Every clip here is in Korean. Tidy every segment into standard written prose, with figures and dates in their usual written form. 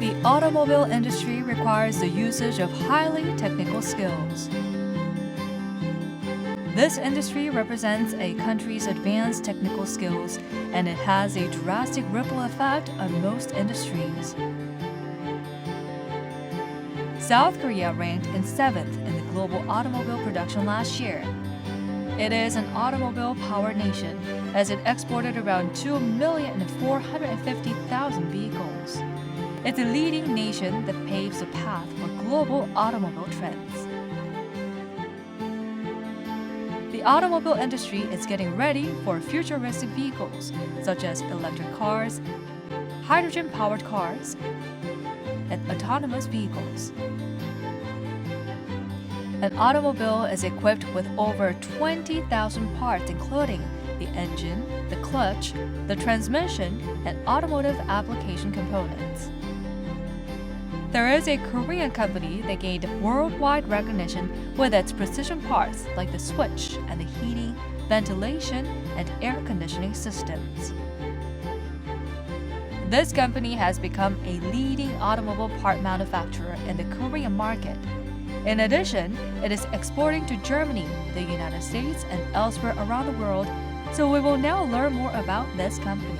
The automobile industry requires the usage of highly technical skills. This industry represents a country's advanced technical skills, and it has a drastic ripple effect on most industries. South Korea ranked in 7th in the global automobile production last year. It is an automobile-powered nation, as it exported around 2,450,000 vehicles. It's a leading nation that paves the path for global automobile trends. The automobile industry is getting ready for futuristic vehicles, such as electric cars, hydrogen-powered cars, and autonomous vehicles. An automobile is equipped with over 20,000 parts, including the engine, the clutch, the transmission, and automotive application components. There is a Korean company that gained worldwide recognition with its precision parts like the switch and the heating, ventilation, and air conditioning systems. This company has become a leading automobile part manufacturer in the Korean market. In addition, it is exporting to Germany, the United States, and elsewhere around the world, so we will now learn more about this company.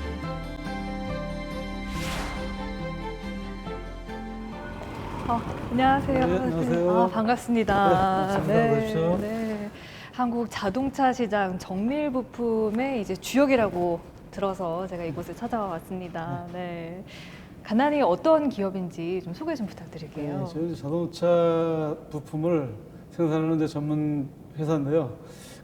안녕하세요. 네, 안녕하세요. 반갑습니다. 네, 반갑습니다. 네. 한국 자동차 시장 정밀 부품의 이제 주역이라고 들어서 제가 이곳에 찾아와 왔습니다. 네. 간단히 어떤 기업인지 좀 소개 좀 부탁드릴게요. 네, 저희는 자동차 부품을 생산하는 데 전문 회사인데요.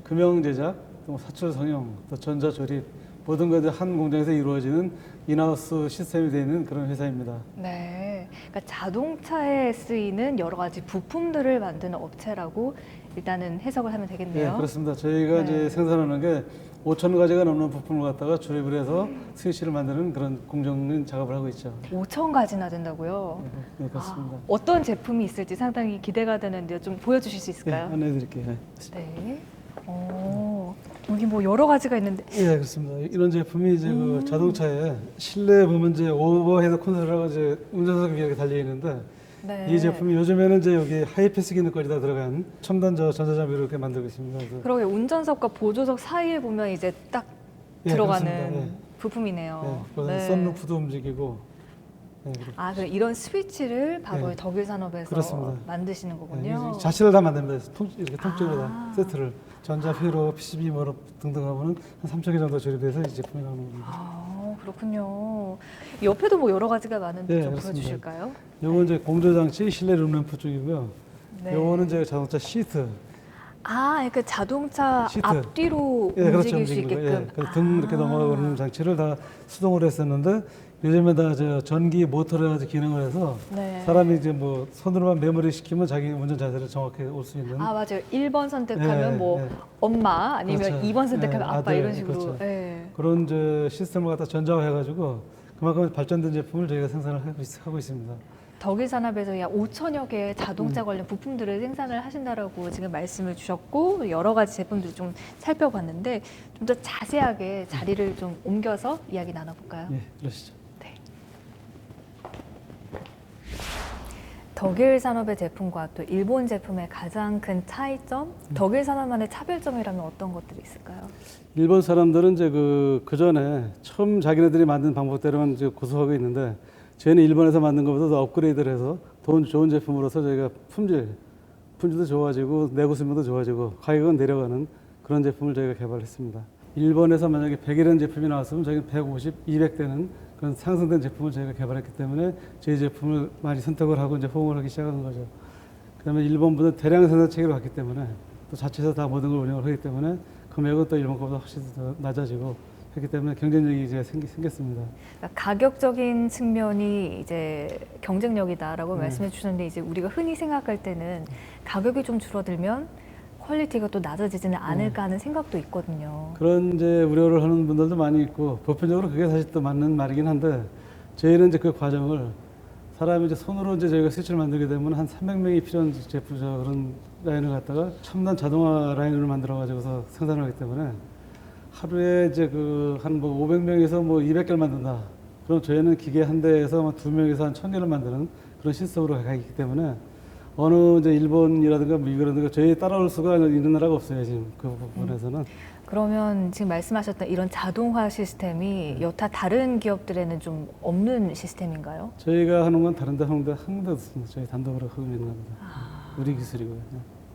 금형 제작, 또 사출 성형, 또 전자 조립 모든 것이 한 공장에서 이루어지는 인하우스 시스템이 되어 있는 그런 회사입니다. 네, 그러니까 자동차에 쓰이는 여러 가지 부품들을 만드는 업체라고 일단은 해석을 하면 되겠네요. 네, 그렇습니다. 저희가 이제 생산하는 게 5천 가지가 넘는 부품을 갖다가 조립을 해서 스위치를 만드는 그런 공정 작업을 하고 있죠. 5천 가지나 된다고요? 네, 그렇습니다. 어떤 제품이 있을지 상당히 기대가 되는데 좀 보여주실 수 네, 있을까요? 안내해 드릴게요. 네. 여기 뭐 여러 가지가 있는데. 네, 그렇습니다. 이런 제품이 이제 그 자동차에 실내에 보면 이제 오버헤드 콘솔이라고 이제 운전석 위에 달려 있는데 네. 이 제품이 요즘에는 이제 여기 하이패스 기능까지 다 들어간 첨단 전자장비로 이렇게 만들고 있습니다. 그래서 그러게 운전석과 보조석 사이에 보면 이제 딱 예, 들어가는 그렇습니다. 예. 부품이네요. 네, 썬루프도 움직이고. 네, 그렇고. 그럼 이런 스위치를 바로 네. 덕일산업에서 그렇습니다. 만드시는 네, 거군요. 이 자체를 다 만듭니다. 이렇게 통째로 다 세트를 전자 회로, PCB 뭐 등등 하면은 한 3천 개 정도 조립해서 이 제품이 나오는 겁니다. 그렇군요. 옆에도 뭐 여러 가지가 많은데 네, 좀 그렇습니다. 보여주실까요? 요건 이제 공조 장치 실내 룸램프 쪽이고요. 네. 요거는 이제 자동차 시트. 그러니까 자동차 시트. 앞뒤로 예, 그렇죠. 움직일 수 움직이는 거. 있게끔. 예, 그등 이렇게 넘어가는 장치를 다 수동으로 했었는데 요즘에 다 저 전기 모터를 가지고 기능을 해서 네. 사람이 이제 뭐 손으로만 메모리 시키면 자기 운전 자세를 정확히 올 수 있는. 맞아요. 1번 선택하면 예, 뭐 예. 엄마 아니면 그렇죠. 2번 선택하면 예, 아빠 아들, 이런 식으로. 그렇죠. 예. 그런 저 시스템을 갖다 전자화해가지고 그만큼 발전된 제품을 저희가 생산을 하고 있습니다. 덕일산업에서 약 5천여 개의 자동차 관련 부품들을 생산을 하신다라고 지금 말씀을 주셨고 여러 가지 제품들 좀 살펴봤는데 좀 더 자세하게 자리를 좀 옮겨서 이야기 나눠볼까요? 예, 그러시죠. 네. 덕일산업의 제품과 또 일본 제품의 가장 큰 차이점, 덕일산업만의 차별점이라면 어떤 것들이 있을까요? 일본 사람들은 이제 그 전에 처음 자기네들이 만든 방법대로만 이제 고수하고 있는데 저희는 일본에서 만든 것보다 더 업그레이드를 해서 더 좋은 제품으로서 저희가 품질도 좋아지고 내구 수명도 좋아지고 가격은 내려가는 그런 제품을 저희가 개발했습니다. 일본에서 만약에 100이라는 제품이 나왔으면 저희는 150, 200대는 그런 상승된 제품을 저희가 개발했기 때문에 저희 제품을 많이 선택을 하고 이제 호응을 하기 시작한 거죠. 그다음에 일본보다 대량 생산 체계로 갔기 때문에 또 자체에서 다 모든 걸 운영을 하기 때문에 금액은 또 일본 것보다 훨씬 더 낮아지고 했기 때문에 경쟁력이 이제 생겼습니다. 그러니까 가격적인 측면이 이제 경쟁력이다라고 말씀해 주셨는데 이제 우리가 흔히 생각할 때는 가격이 좀 줄어들면 퀄리티가 또 낮아지지는 않을까 하는 생각도 있거든요. 그런 이제 우려를 하는 분들도 많이 있고 보편적으로 그게 사실 또 맞는 말이긴 한데 저희는 이제 그 과정을 사람이 이제 손으로 이제 저희가 스위치를 만들게 되면 한 300명이 필요한 제품 그런 라인을 갖다가 첨단 자동화 라인으로 만들어 가지고서 생산을 하기 때문에 하루에 이제 그 한 뭐 500명에서 뭐 200개를 만든다. 그럼 저희는 기계 한 대에서 2명에서 한 1000개를 만드는 그런 시스템으로 가 있기 때문에 어느 이제 일본이라든가 미국이라든가 저희 따라올 수가 있는 나라가 없어요. 지금 그 부분에서는. 그러면 지금 말씀하셨던 이런 자동화 시스템이 여타 다른 기업들에는 좀 없는 시스템인가요? 저희가 하는 건 다른 데 하는데 한 군데 없습니다. 저희 단독으로 하고 있는 겁니다. 우리 기술이고요.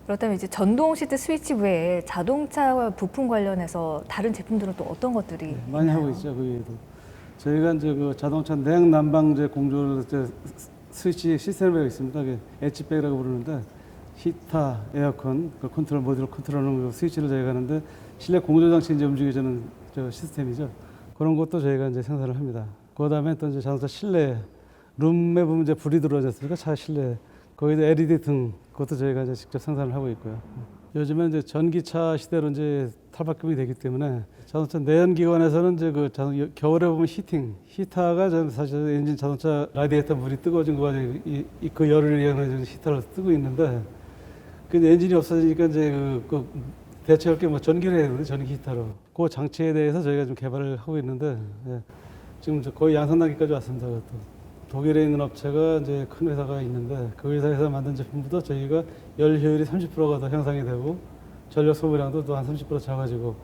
그렇다면 이제 전동 시트 스위치 외에 자동차 부품 관련해서 다른 제품들은 또 어떤 것들이 많이 있나요? 하고 있죠. 그 외에도. 저희가 이제 그 자동차 냉난방제 공조를 이제 스위치 시스템이 있습니다. 그게 엣지백이라고 부르는데 히터, 에어컨, 그 컨트롤 모듈 컨트롤하는 그 스위치를 저희가 하는데 실내 공조 장치 이제 움직여주는 저 시스템이죠. 그런 것도 저희가 이제 생산을 합니다. 그다음에 또 이제 자동차 실내 룸에 보면 이제 불이 들어오지 않습니까? 차 실내 거기도 LED 등 그것도 저희가 이제 직접 생산을 하고 있고요. 요즘은 이제 전기차 시대로 이제 탈바꿈이 되기 때문에 자동차 내연기관에서는 이제 그 겨울에 보면 히터가 사실 엔진 자동차 라디에이터 물이 뜨거워진 거 가지고 그 열을 이용해서 히터를 뜨고 있는데 그 엔진이 없어지니까 이제 그 대체할 게 뭐 전기를 해야 되는데 전기 히터로 그 장치에 대해서 저희가 좀 개발을 하고 있는데 예, 지금 거의 양산 단계까지 왔습니다. 그것도. 독일에 있는 업체가 이제 큰 회사가 있는데 그 회사에서 만든 제품보다 저희가 열 효율이 30%가 더 향상이 되고 전력 소모량도 또 한 30% 작아지고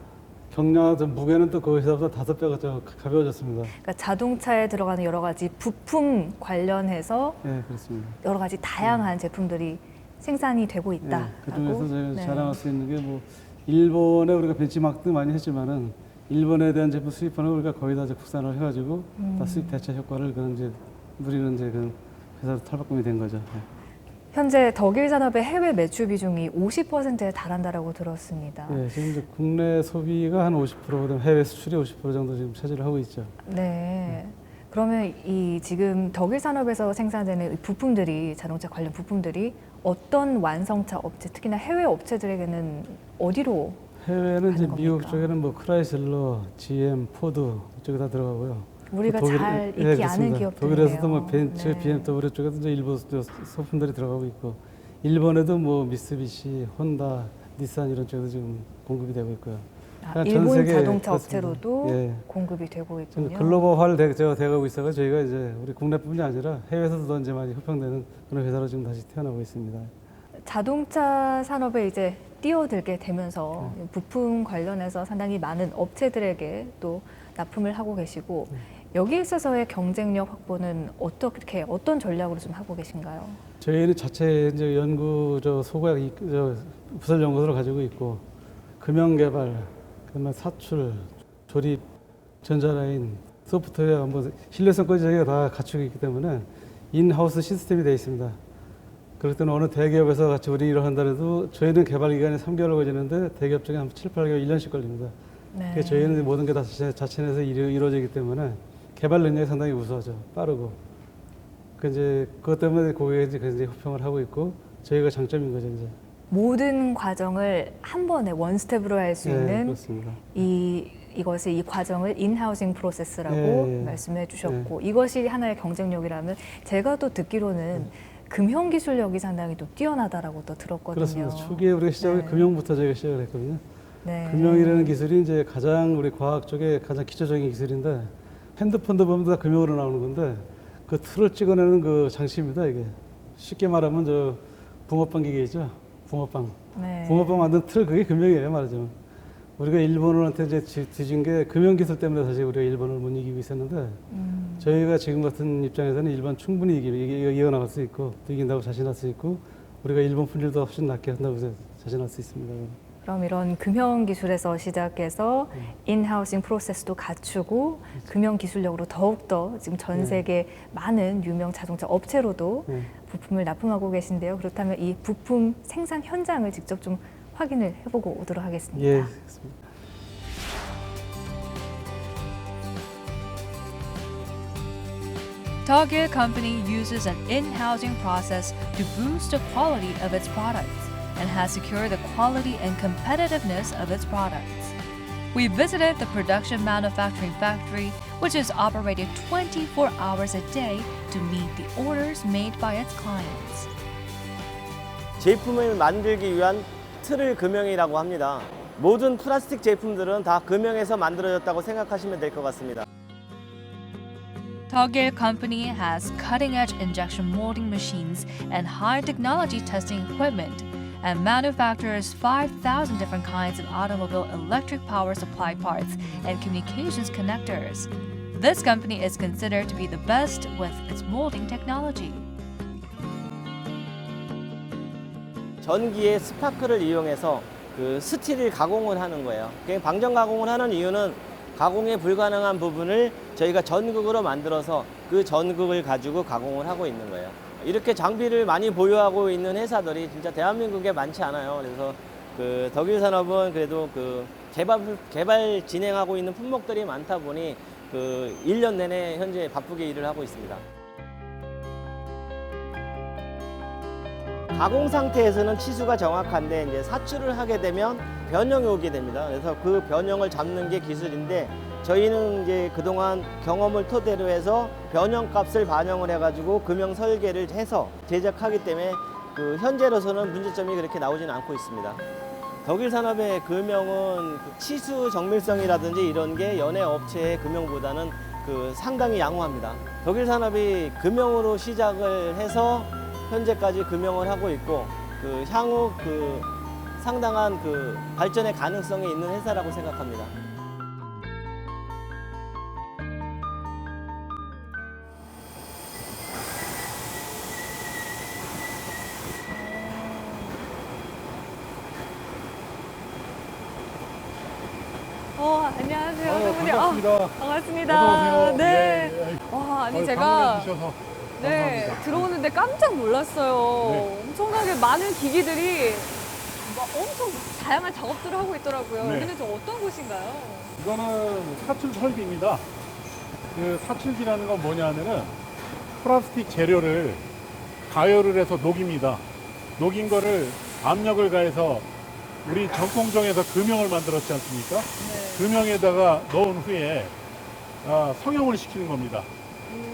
경량 무게는 또 그 회사보다 5배가 더 가벼워졌습니다. 그러니까 자동차에 들어가는 여러 가지 부품 관련해서 네, 그렇습니다. 여러 가지 다양한 제품들이 생산이 되고 있다. 네, 그중에서 저희가 네. 자랑할 수 있는 게 뭐 일본에 우리가 벤치마크도 많이 했지만은 일본에 대한 제품 수입하는 우리가 거의 다 이제 국산을 해가지고 다 수입 대체 효과를 그런 이제 누리는 이제 그 회사로 탈바꿈이 된 거죠. 네. 현재 덕일 산업의 해외 매출 비중이 50%에 달한다라고 들었습니다. 네, 지금 이제 국내 소비가 한 50%, 그다음 해외 수출이 50% 정도 지금 차지를 하고 있죠. 네. 그러면 이 지금 덕일 산업에서 생산되는 이 부품들이 자동차 관련 부품들이 어떤 완성차 업체, 특히나 해외 업체들에게는 어디로? 해외는 이제 가는 미국 겁니까? 쪽에는 뭐 크라이슬러, GM, 포드 이쪽에 다 들어가고요. 우리가 독일- 잘 익히 예, 아는 그렇습니다. 기업들이네요. 독일에서도 뭐 벤츠, 네. BMW 쪽에도 이제 일부 소품들이 들어가고 있고, 일본에도 뭐 미쓰비시, 혼다, 닛산 이런 쪽에도 지금 공급이 되고 있고요. 아, 전 일본 세계 자동차 그렇습니다. 업체로도 예. 공급이 되고 지금 있군요. 글로벌화를 돼가고 있어서 저희가 이제 우리 국내뿐만이 아니라 해외에서도 이제 많이 협평되는 그런 회사로 지금 다시 태어나고 있습니다. 자동차 산업에 이제 뛰어들게 되면서 네. 부품 관련해서 상당히 많은 업체들에게 또 납품을 하고 계시고 여기에 있어서의 경쟁력 확보는 어떻게 어떤 전략으로 좀 하고 계신가요? 저희는 자체 이제 연구 소고약 부설 연구소를 가지고 있고 금형 개발, 그다음에 사출, 조립, 전자라인, 소프트웨어 뭐 신뢰성까지 저희가 다 갖추고 있기 때문에 인하우스 시스템이 되어 있습니다. 그럴 때는 어느 대기업에서 같이 우리 일을 한다해도 저희는 개발 기간이 3개월 걸리는데 대기업 쪽에 한 7, 8개월, 1년씩 걸립니다. 네. 그래서 저희는 모든 게 다 자체 내에서 이루어지기 때문에 개발 능력이 상당히 우수하죠. 빠르고. 그 이제 그것 때문에 고객이 이제 굉장히 호평을 하고 있고 저희가 장점인 거죠, 이제. 모든 과정을 한 번에 원스텝으로 할 수 네, 있는 그렇습니다. 이것을 이 과정을 인하우싱 프로세스라고 예, 예. 말씀해 주셨고 이것이 하나의 경쟁력이라면 제가 또 듣기로는 금형 기술력이 상당히 또 뛰어나다라고 또 들었거든요. 그렇습니다. 초기에 우리가 시작을 네. 금형부터 저희가 시작을 했거든요. 네. 금형이라는 기술이 이제 가장 우리 과학 쪽에 가장 기초적인 기술인데 핸드폰도 보면 다 금형으로 나오는 건데 그 틀을 찍어내는 그 장치입니다. 이게 쉽게 말하면 저 붕어빵 기계죠. 붕어빵. 네. 붕어빵 만든 틀 그게 금형이에요, 말하자면. 우리가 일본한테 이제 뒤진 게 금형 기술 때문에 사실 우리가 일본을 못 이기고 있었는데 저희가 지금 같은 입장에서는 일본 충분히 이겨나갈 수 있고 또 이긴다고 자신할 수 있고 우리가 일본 품질도 훨씬 낮게 한다고 자신할 수 있습니다. 그럼 이런 금형 기술에서 시작해서 인하우싱 프로세스도 갖추고 금형 기술력으로 더욱더 지금 전 세계 많은 유명 자동차 업체로도 부품을 납품하고 계신데요. 그렇다면 이 부품 생산 현장을 직접 좀 확인을 해보고 오도록 하겠습니다. 예, 그렇습니다. Doggear Company uses an in-housing process to boost the quality of its products and has secured the quality and competitiveness of its products. We visited the production manufacturing factory, which is operated 24 hours a day to meet the orders made by its clients. 제품을 만들기 위한 틀을 금형이라고 합니다. 모든 플라스틱 제품들은 다 금형에서 만들어졌다고 생각하시면 될 것 같습니다. Togil Company has cutting-edge injection molding machines and high-technology testing equipment and manufactures 5,000 different kinds of automobile electric power supply parts and communications connectors. This company is considered to be the best with its molding technology. 전기의 스파크를 이용해서 그 스틸을 가공을 하는 거예요. 방전 가공을 하는 이유는 가공에 불가능한 부분을 저희가 전극으로 만들어서 그 전극을 가지고 가공을 하고 있는 거예요. 이렇게 장비를 많이 보유하고 있는 회사들이 진짜 대한민국에 많지 않아요. 그래서 그 덕일 산업은 그래도 그 개발 진행하고 있는 품목들이 많다 보니 그 1년 내내 현재 바쁘게 일을 하고 있습니다. 가공 상태에서는 치수가 정확한데 이제 사출을 하게 되면 변형이 오게 됩니다. 그래서 그 변형을 잡는 게 기술인데 저희는 이제 그동안 경험을 토대로 해서 변형 값을 반영을 해가지고 금형 설계를 해서 제작하기 때문에 그 현재로서는 문제점이 그렇게 나오지는 않고 있습니다. 덕일 산업의 금형은 그 치수 정밀성이라든지 이런 게 연예 업체의 금형보다는 그 상당히 양호합니다. 덕일 산업이 금형으로 시작을 해서 현재까지 금형을 하고 있고 그 향후 그 상당한 그 발전의 가능성이 있는 회사라고 생각합니다. 안녕하세요. 반갑습니다. 반갑습니다. 어서 오세요. 네. 예, 예. 와, 아니 제가 방문해 주셔서 네, 감사합니다. 들어오는데 깜짝 놀랐어요. 네. 엄청나게 많은 기기들이 막 엄청 다양한 작업들을 하고 있더라고요. 네. 여기는 좀 어떤 곳인가요? 이거는 사출 설비입니다. 그 사출기라는 건 뭐냐면은 플라스틱 재료를 가열을 해서 녹입니다. 녹인 거를 압력을 가해서 우리 전공정에서 금형을 만들었지 않습니까? 네. 금형에다가 넣은 후에 성형을 시키는 겁니다.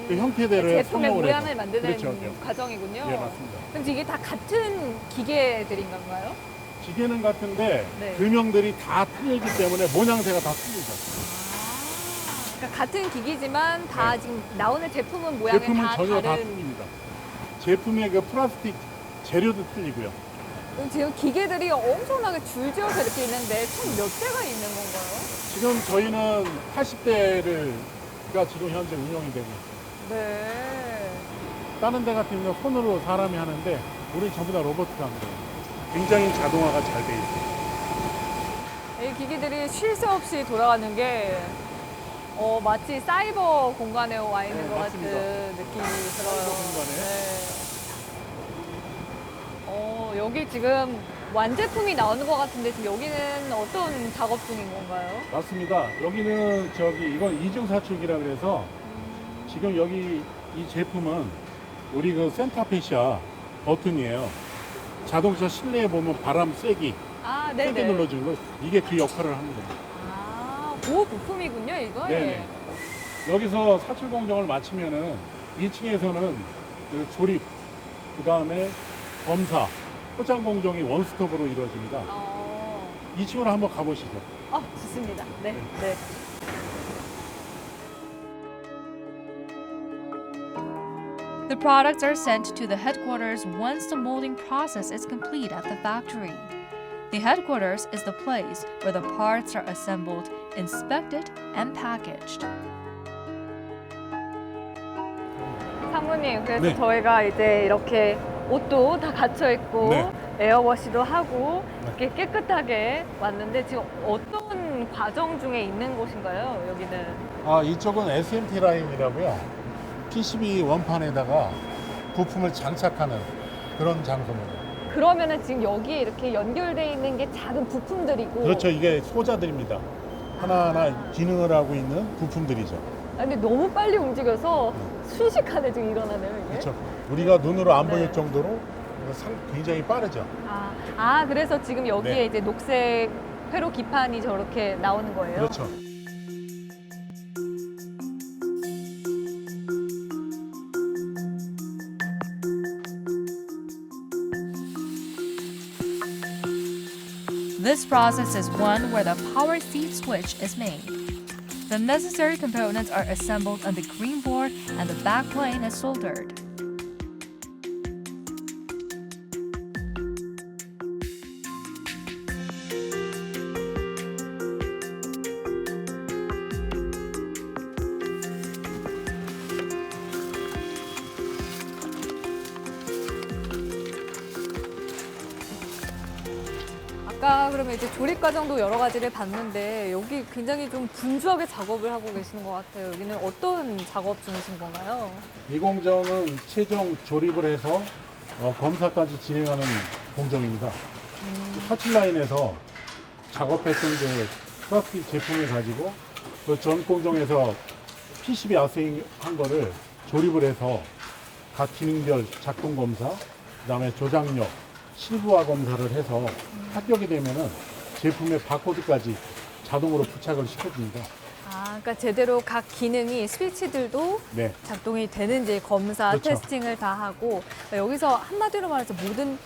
그 형태대로 제품의 성형을 모양을 해서. 만드는 그렇죠. 예. 과정이군요. 예, 맞습니다. 그럼 이게 다 같은 기계들인 건가요? 기계는 같은데 네. 금형들이 다 틀리기 때문에 모양새가 다 틀리죠. 그러니까 같은 기기지만 다 지금 나오는 제품은 모양이 제품은 다 전혀 다 다른. 틀립니다. 제품의 그 플라스틱 재료도 틀리고요. 그럼 지금 기계들이 엄청나게 줄지어서 이렇게 있는데 총 몇 대가 있는 건가요? 지금 저희는 80대가 지금 현재 운영이 되고 있어요. 네. 다른 데 같은 경우는 손으로 사람이 하는데 우리 전부 다 로봇가 하는 거예요. 굉장히 자동화가 잘 돼 있어요. 이 기기들이 쉴 새 없이 돌아가는 게 마치 사이버 공간에 와 있는 네, 것 맞습니다. 같은 느낌이 들어요. 사이버 공간에. 여기 지금 완제품이 나오는 것 같은데 지금 여기는 어떤 작업 중인 건가요? 맞습니다. 여기는 이건 이중 사출기라 그래서 지금 여기 이 제품은 우리 그 센터페시아 버튼이에요. 자동차 실내에 보면 바람 쐐기 세게 네네. 눌러주는 거 이게 그 역할을 하는 거예요. 그 부품이군요, 이거. 네네. 여기서 사출 공정을 마치면은 2층에서는 그 조립, 그 다음에 검사, 포장 공정이 원스톱으로 이루어집니다. 2층으로 한번 가보시죠. 좋습니다. 네. 네. The products are sent to the headquarters once the molding process is complete at the factory. The headquarters is the place where the parts are assembled, inspected, and packaged. 사모님, 그래서 네. 저희가 이제 이렇게 옷도 다 갇혀 있고 네. 에어워시도 하고 네. 이렇게 깨끗하게 왔는데 지금 어떤 과정 중에 있는 곳인가요? 여기는? 이쪽은 SMT 라인이라고요. PCB 원판에다가 부품을 장착하는 그런 장소입니다. 그러면은 지금 여기에 이렇게 연결되어 있는 게 작은 부품들이고. 그렇죠. 이게 소자들입니다. 하나하나 기능을 하고 있는 부품들이죠. 근데 너무 빨리 움직여서 순식간에 지금 일어나네요, 이게. 그렇죠. 우리가 눈으로 안 네. 보일 정도로 굉장히 빠르죠. 그래서 지금 여기에 네. 이제 녹색 회로 기판이 저렇게 나오는 거예요? 그렇죠. This process is one where the power seat switch is made. The necessary components are assembled on the green board and the back plane is soldered. 아까 그러면 이제 조립 과정도 여러 가지를 봤는데 여기 굉장히 좀 분주하게 작업을 하고 계시는 것 같아요. 여기는 어떤 작업 중이신 건가요? 이 공정은 최종 조립을 해서 검사까지 진행하는 공정입니다. 사출 라인에서 작업했던 그 플라스틱 제품을 가지고 그 전 공정에서 PCB 아세이한 거를 조립을 해서 각 기능별 작동 검사, 그다음에 조작력, 실부화 검사를 해서 합격이 되면은 제품의 바코드까지 자동으로 부착을 시켜줍니다. 아, 그러니까 제대로 각 기능이 스위치들도 네. 작동이 되는지 검사, 그렇죠. 테스팅을 다 하고 그러니까 여기서 한마디로 말해서 모든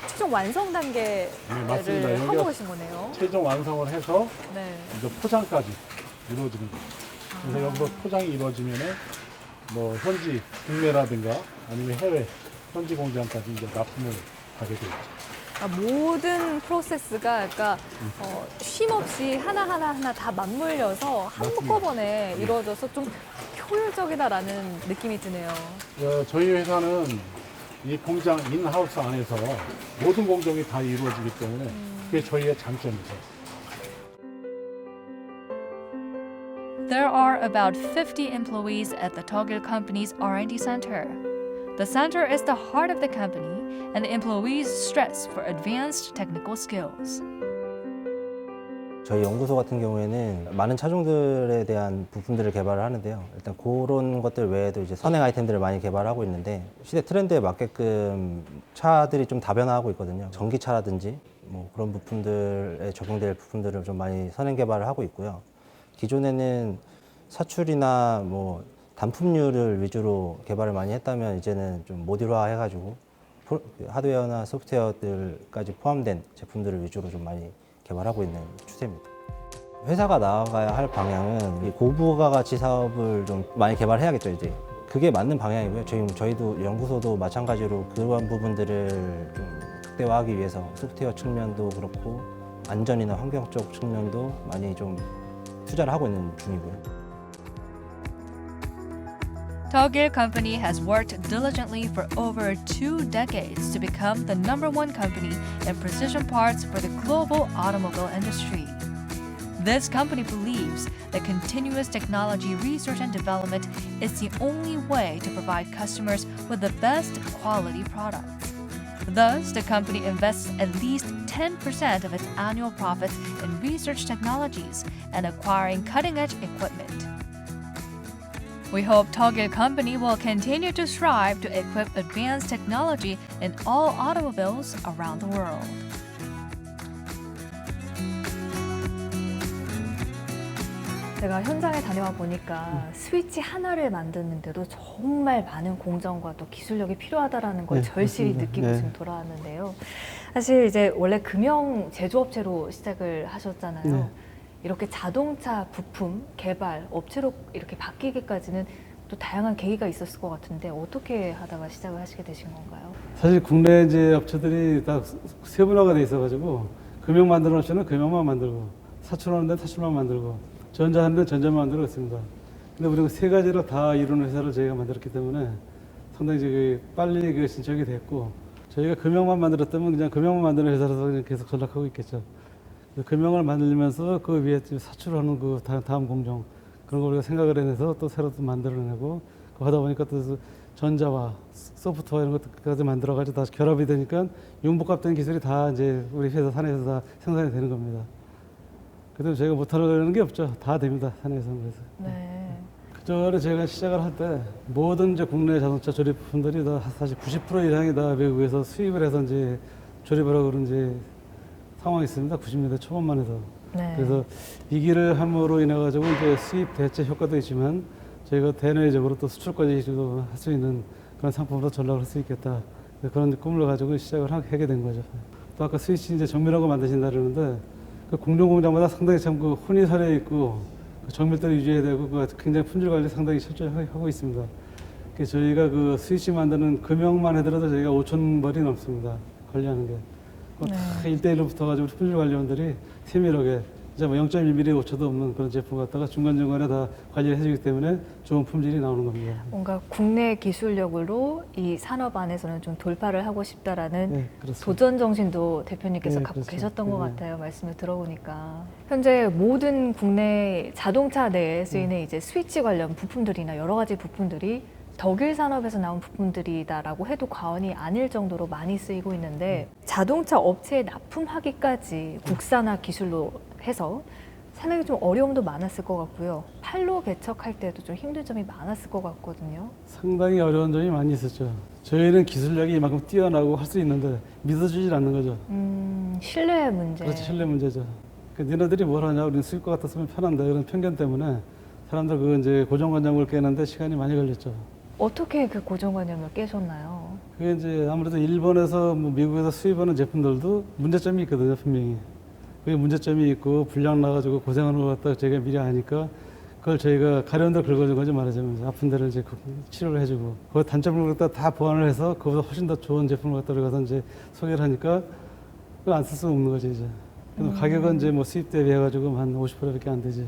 최종 완성 단계를 맞습니다. 여기가 하고 계신 거네요. 최종 완성을 해서 네. 이제 포장까지 이루어지는 거예요. 그래서 여기서 포장이 이루어지면은 뭐 현지 국내라든가 아니면 해외 현지 공장까지 이제 납품을 하게 되죠. 그러니까 모든 프로세스가 그러니까 쉼 없이 하나 다 맞물려서 맞습니다. 한꺼번에 이루어져서 좀 효율적이다라는 느낌이 드네요. 저희 회사는 이 공장 인하우스 안에서 모든 공정이 다 이루어지기 때문에 그게 저희의 장점이죠. There are about 50 employees at the Togil company's R&D center. The center is the heart of the company, and the employees stress for advanced technical skills. 저희 연구소 같은 경우에는 많은 차종들에 대한 부품들을 개발을 하는데요. 일단 그런 것들 외에도 이제 선행 아이템들을 많이 개발하고 있는데 시대 트렌드에 맞게끔 차들이 좀 다변화하고 있거든요. 전기차라든지 뭐 그런 부품들에 적용될 부품들을 좀 많이 선행 개발을 하고 있고요. 기존에는 사출이나 뭐 단품류를 위주로 개발을 많이 했다면 이제는 좀 모듈화 해가지고 하드웨어나 소프트웨어들까지 포함된 제품들을 위주로 좀 많이 개발하고 있는 추세입니다. 회사가 나아가야 할 방향은 이 고부가 가치 사업을 좀 많이 개발해야겠죠, 이제. 그게 맞는 방향이고요. 저희도 연구소도 마찬가지로 그런 부분들을 좀 극대화하기 위해서 소프트웨어 측면도 그렇고 안전이나 환경적 측면도 많이 좀 투자를 하고 있는 중이고요. Togil Company has worked diligently for over 2 decades to become the #1 company in precision parts for the global automobile industry. This company believes that continuous technology research and development is the only way to provide customers with the best quality products. Thus, the company invests at least 10% of its annual profits in research technologies and acquiring cutting-edge equipment. We hope Togil Company will continue to strive to equip advanced technology in all automobiles around the world. 제가 현장에 다녀와 보니까 스위치 하나를 만드는데도 정말 많은 공정과 또 기술력이 필요하다라는 걸 네, 절실히 맞습니다. 느끼고 네. 지금 돌아왔는데요. 사실 이제 원래 금형 제조업체로 시작을 하셨잖아요. 네. 이렇게 자동차 부품 개발 업체로 이렇게 바뀌기까지는 또 다양한 계기가 있었을 것 같은데 어떻게 하다가 시작을 하시게 되신 건가요? 사실 국내 이제 업체들이 다 세분화가 돼 있어가지고 금형 만드는 업체는 금형만 만들고 사출하는 데는 사출만 만들고 전자하는 데는 전자만 만들고 있습니다. 근데 우리가 세 가지로 다 이루는 회사를 저희가 만들었기 때문에 상당히 이제 빨리 그 진척이 됐고 저희가 금형만 만들었다면 그냥 금형만 만드는 회사라서 그냥 계속 전락하고 있겠죠. 금형을 만들면서 그 위에 사출하는 그 다음 공정 그런 걸 우리가 생각을 해내서 또 새로 또 만들어내고 하다 보니까 또 전자와 소프트웨어 이런 것까지 만들어가지고 다시 결합이 되니까 융복합된 기술이 다 이제 우리 회사 산에서 다 생산이 되는 겁니다. 그래도 저희가 못하는 게 없죠. 다 됩니다. 산에서는 그래서. 네. 그전에 제가 시작을 할 때 모든 이제 국내 자동차 조립 부품들이 다 사실 90% 이상이 다 외국에서 수입을 해서 이제 조립을 하고 그런 이제 상황이 있습니다. 90년대 초반만 해도. 네. 그래서 이 길을 함으로 인해 가지고 이제 수입 대체 효과도 있지만 저희가 대내적으로 또 수출까지 할 수 있는 그런 상품으로 전락을 할 수 있겠다. 그런 꿈을 가지고 시작을 하게 된 거죠. 또 아까 스위치 이제 정밀하고 만드신다 그러는데 그 공정 공장마다 상당히 참 그 혼이 서려 있고 그 정밀도를 유지해야 되고 그 굉장히 품질 관리 상당히 철저히 하고 있습니다. 저희가 그 스위치 만드는 금형만 해더라도 저희가 5천 벌이 넘습니다. 관리하는 게. 다 1대1로 붙어가지고 품질 관리원들이 세밀하게 이제 뭐 0.1mm 오차도 없는 그런 제품 갖다가 중간중간에 다 관리를 해주기 때문에 좋은 품질이 나오는 겁니다. 뭔가 국내 기술력으로 이 산업 안에서는 좀 돌파를 하고 싶다라는 네, 그렇습니다. 도전 정신도 대표님께서 네, 갖고 그렇죠. 계셨던 것 네. 같아요. 말씀을 들어보니까. 현재 모든 국내 자동차 내에 쓰이는 이제 스위치 관련 부품들이나 여러 가지 부품들이 덕일 산업에서 나온 부품들이다라고 해도 과언이 아닐 정도로 많이 쓰이고 있는데 자동차 업체에 납품하기까지 국산화 기술로 해서 상당히 좀 어려움도 많았을 것 같고요. 판로 개척할 때도 좀 힘든 점이 많았을 것 같거든요. 상당히 어려운 점이 많이 있었죠. 저희는 기술력이 이만큼 뛰어나고 할 수 있는데 믿어주질 않는 거죠. 신뢰 문제. 그렇죠. 신뢰 문제죠. 니네들이 뭘 하냐, 우리는 쓸 것 같았으면 편한다. 이런 편견 때문에 사람들 그 이제 고정관념을 깨는데 시간이 많이 걸렸죠. 어떻게 그 고정관념을 깨셨나요? 그게 이제 아무래도 일본에서 뭐 미국에서 수입하는 제품들도 문제점이 있거든요, 분명히. 그게 문제점이 있고 불량 나가지고 고생하는 것 같다 저희가 미리 아니까 그걸 저희가 가려운 데를 긁어준 거죠, 말하자면. 아픈 데를 이제 치료를 해주고 그 단점을 갖다 다 보완을 해서 그보다 훨씬 더 좋은 제품을 갖다 가서 이제 소개를 하니까 그걸 안 쓸 수 없는 거죠, 이제. 가격은 이제 뭐 수입 대비 해가지고 한 50%밖에 안 되지.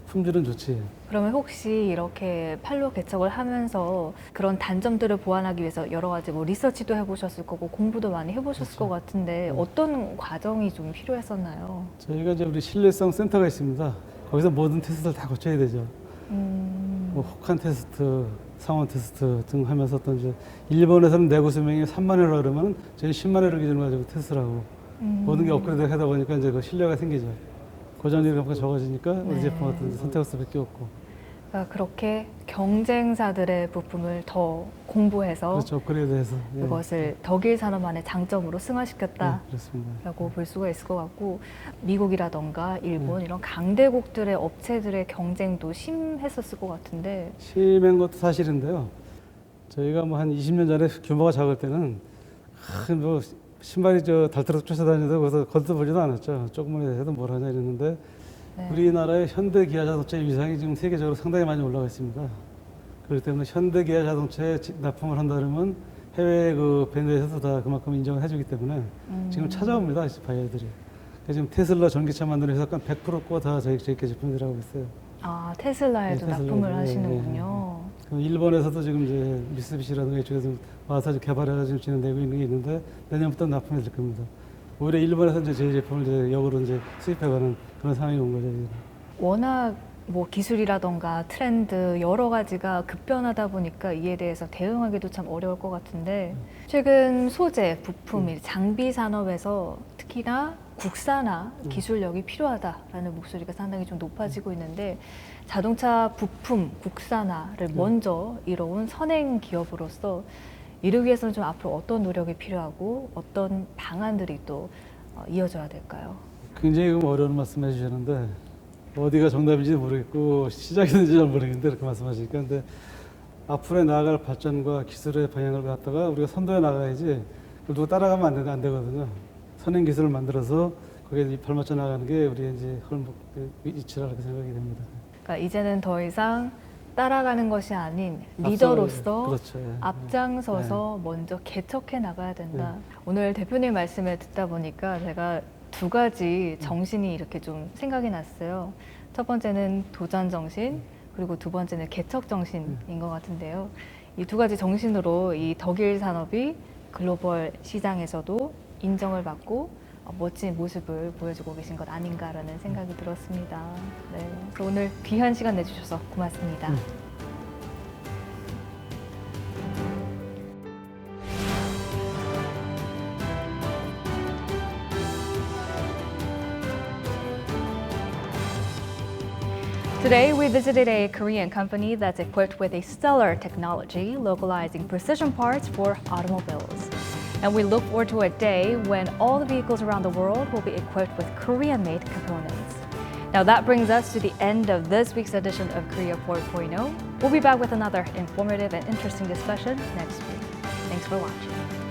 품질은 좋지. 그러면 혹시 이렇게 판로 개척을 하면서 그런 단점들을 보완하기 위해서 여러 가지 뭐 리서치도 해보셨을 거고 공부도 많이 해보셨을 것 같은데 어떤 과정이 좀 필요했었나요? 저희가 이제 우리 신뢰성 센터가 있습니다. 거기서 모든 테스트를 다 거쳐야 되죠. 뭐 혹한 테스트, 상온 테스트 등 하면서 또 이제 일본에서는 내구 수명이 3만 회라 그러면 저희 10만 회를 기준으로 가지고 테스트를 하고 모든 게 업그레이드 하다 보니까 이제 그 신뢰가 생기죠. 고전율이 적어지니까 우리 제품 같은 데 선택할 수밖에 없고. 그러니까 그렇게 경쟁사들의 부품을 더 공부해서 그렇죠. 업그레이드해서. 예. 그것을 덕일 산업만의 장점으로 승화시켰다. 네, 그렇습니다. 라고 볼 수가 있을 것 같고 미국이라던가 일본 이런 강대국들의 업체들의 경쟁도 심했었을 것 같은데 심한 것도 사실인데요. 저희가 뭐 한 20년 전에 규모가 작을 때는 큰 뭐 신발이 달타락 쫓아다니다가 거기서 걷어보지도 않았죠. 조금만 해도 뭘 하냐 이랬는데 네. 우리나라의 현대 기아 자동차의 위상이 지금 세계적으로 상당히 많이 올라가 있습니다. 그렇기 때문에 현대 기아 자동차에 납품을 한다 그러면 해외 그 밴드에서도 다 그만큼 인정을 해주기 때문에 지금 찾아옵니다, 바이어들이. 지금 테슬라 전기차 만드는 회사가 100% 거 다 저희 제품들하고 있어요. 아 테슬라에도 네, 납품을 테슬라도, 하시는군요. 그럼 일본에서도 지금 이제 미쓰비시라든가 이쪽에서 와서 개발해가지고 진행되고 있는 게 있는데 내년부터 납품이 될 겁니다. 오히려 일본에서 이제 저희 제품을 이제 역으로 이제 수입해가는 그런 상황이 온 거죠. 지금. 워낙 뭐 기술이라던가 트렌드 여러 가지가 급변하다 보니까 이에 대해서 대응하기도 참 어려울 것 같은데 최근 소재, 부품, 장비 산업에서 특히나 국산화 기술력이 필요하다라는 목소리가 상당히 좀 높아지고 있는데 자동차 부품 국산화를 먼저 이뤄온 선행 기업으로서 이를 위해서는 좀 앞으로 어떤 노력이 필요하고 어떤 방안들이 또 이어져야 될까요? 굉장히 어려운 말씀 해주셨는데 어디가 정답인지 모르겠고 시작이 되는지 잘 모르겠는데 이렇게 말씀하시니까 근데 앞으로 나아갈 발전과 기술의 방향을 갖다가 우리가 선도해 나가야지 누가 따라가면 안 되거든요. 선행 기술을 만들어서 거기에 발맞춰 나가는 게 우리의 이제 이치라고 생각이 됩니다. 그러니까 이제는 더 이상 따라가는 것이 아닌 앞서가야 리더로서 그렇죠. 예. 앞장서서 먼저 개척해 나가야 된다. 오늘 대표님 말씀을 듣다 보니까 제가 두 가지 정신이 이렇게 좀 생각이 났어요. 첫 번째는 도전 정신, 그리고 두 번째는 개척 정신인 것 같은데요. 이 두 가지 정신으로 이 덕일 산업이 글로벌 시장에서도 인정을 받고 멋진 모습을 보여주고 계신 것 아닌가라는 생각이 들었습니다. 네, 그래서 오늘 귀한 시간 내주셔서 고맙습니다. Today, we visited a Korean company that's equipped with a stellar technology, localizing precision parts for automobiles. And we look forward to a day when all the vehicles around the world will be equipped with Korean-made components. Now that brings us to the end of this week's edition of Korea 4.0. We'll be back with another informative and interesting discussion next week. Thanks for watching.